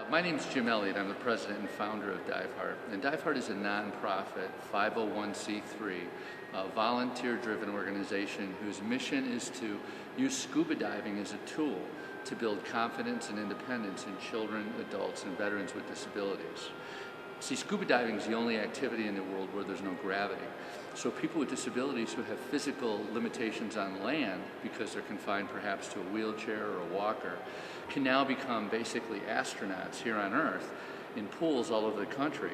My name is Jim Elliot. I'm the president and founder of Diveheart. And Diveheart is a nonprofit, 501c3, volunteer-driven organization whose mission is to use scuba diving as a tool to build confidence and independence in children, adults, and veterans with disabilities. See, scuba diving is the only activity in the world where there's no gravity. So people with disabilities who have physical limitations on land because they're confined perhaps to a wheelchair or a walker can now become basically astronauts here on Earth in pools all over the country.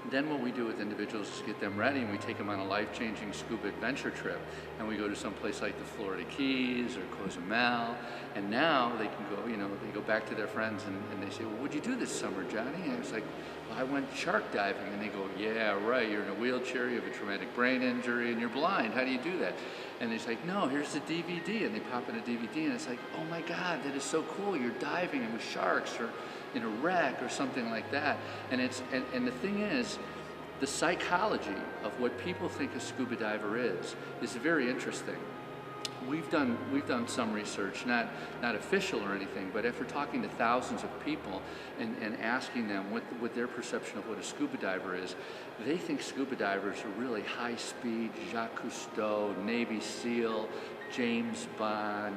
Then what we do with individuals is get them ready and we take them on a life-changing scuba adventure trip. And we go to some place like the Florida Keys or Cozumel. And now they can go, they go back to their friends and they say, well, what'd you do this summer, Johnny? And it's like, well, I went shark diving. And they go, yeah, right, you're in a wheelchair, you have a traumatic brain injury, and you're blind. How do you do that? And it's like, no, here's the DVD. And they pop in a DVD and it's like, oh my God, that is so cool. You're diving with sharks or in a wreck or something like that. And the thing is, the psychology of what people think a scuba diver is very interesting. We've done some research, not official or anything, but after talking to thousands of people and asking them what their perception of what a scuba diver is, they think scuba divers are really high-speed, Jacques Cousteau, Navy SEAL, James Bond,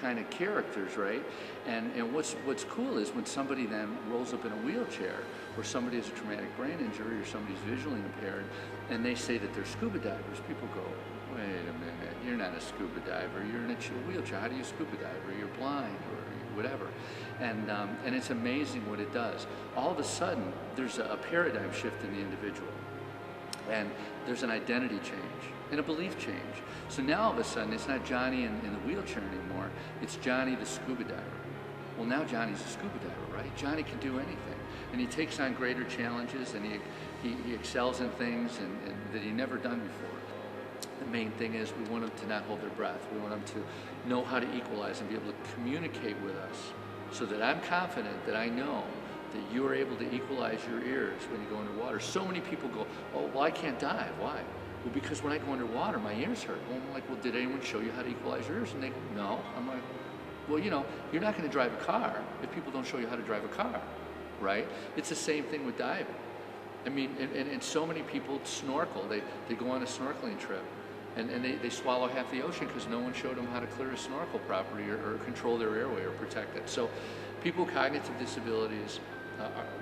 kind of characters, right? And what's cool is when somebody then rolls up in a wheelchair, or somebody has a traumatic brain injury, or somebody's visually impaired, and they say that they're scuba divers, people go, wait a minute, you're not a scuba diver, you're in a wheelchair, how do you scuba dive, or you're blind, or whatever. And it's amazing what it does. All of a sudden, there's a paradigm shift in the individual. And there's an identity change and a belief change. So now all of a sudden, it's not Johnny in the wheelchair anymore, it's Johnny the scuba diver. Well, now Johnny's a scuba diver, right? Johnny can do anything. And he takes on greater challenges, and he excels in things and that he never done before. The main thing is we want them to not hold their breath. We want them to know how to equalize and be able to communicate with us so that I'm confident that I know that you are able to equalize your ears when you go underwater. So many people go, oh, well, I can't dive. Why? Well, because when I go underwater, my ears hurt. Well, I'm like, well, did anyone show you how to equalize your ears? And they go, no. I'm like, well, you're not going to drive a car if people don't show you how to drive a car, right? It's the same thing with diving. I mean, and so many people snorkel. They go on a snorkeling trip, and they swallow half the ocean because no one showed them how to clear a snorkel properly or control their airway or protect it. So people with cognitive disabilities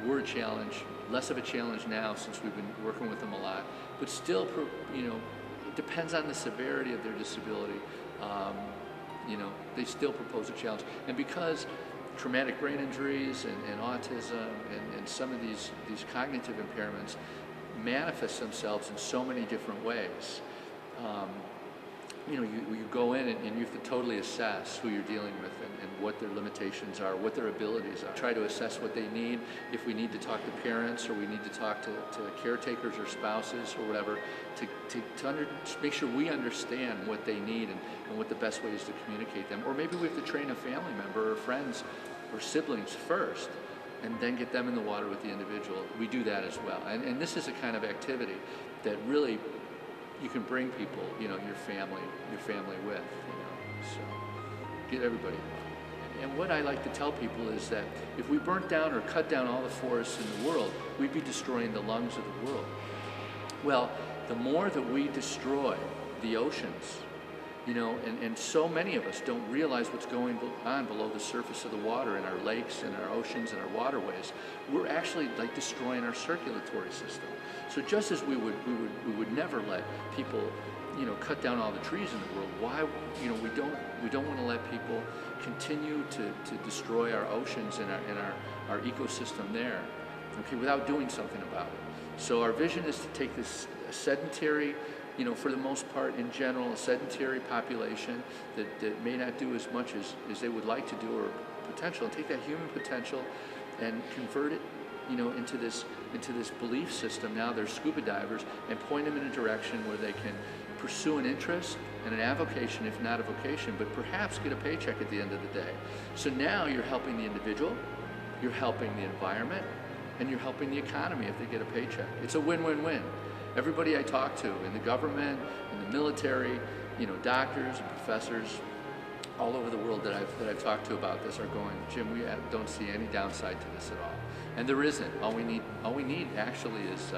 were a challenge, less of a challenge now since we've been working with them a lot, but still, it depends on the severity of their disability. They still propose a challenge. And because traumatic brain injuries and autism and some of these cognitive impairments manifest themselves in so many different ways, you go in and you have to totally assess who you're dealing with and what their limitations are, what their abilities are. Try to assess what they need, if we need to talk to parents or we need to talk to caretakers or spouses or whatever, to make sure we understand what they need and what the best way is to communicate them. Or maybe we have to train a family member or friends or siblings first and then get them in the water with the individual. We do that as well. And this is a kind of activity that really you can bring people, your family with, so get everybody involved. And what I like to tell people is that if we burnt down or cut down all the forests in the world, we'd be destroying the lungs of the world. Well, the more that we destroy the oceans, and so many of us don't realize what's going on below the surface of the water in our lakes and our oceans and our waterways. We're actually like destroying our circulatory system. So just as we would never let people, cut down all the trees in the world, why, we don't want to let people continue to destroy our oceans and our ecosystem there, okay, without doing something about it. So our vision is to take this sedentary, for the most part, in general, a sedentary population that may not do as much as they would like to do or potential, and take that human potential and convert it, into this belief system. Now they're scuba divers, and point them in a direction where they can pursue an interest and an avocation, if not a vocation, but perhaps get a paycheck at the end of the day. So now you're helping the individual, you're helping the environment, and you're helping the economy if they get a paycheck. It's a win-win-win. Everybody I talk to in the government, in the military, doctors and professors, all over the world that I've talked to about this are going, Jim, we don't see any downside to this at all, and there isn't. All we need actually is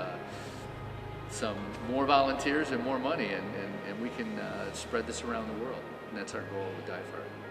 some more volunteers and more money, and we can spread this around the world, and that's our goal with Diveheart.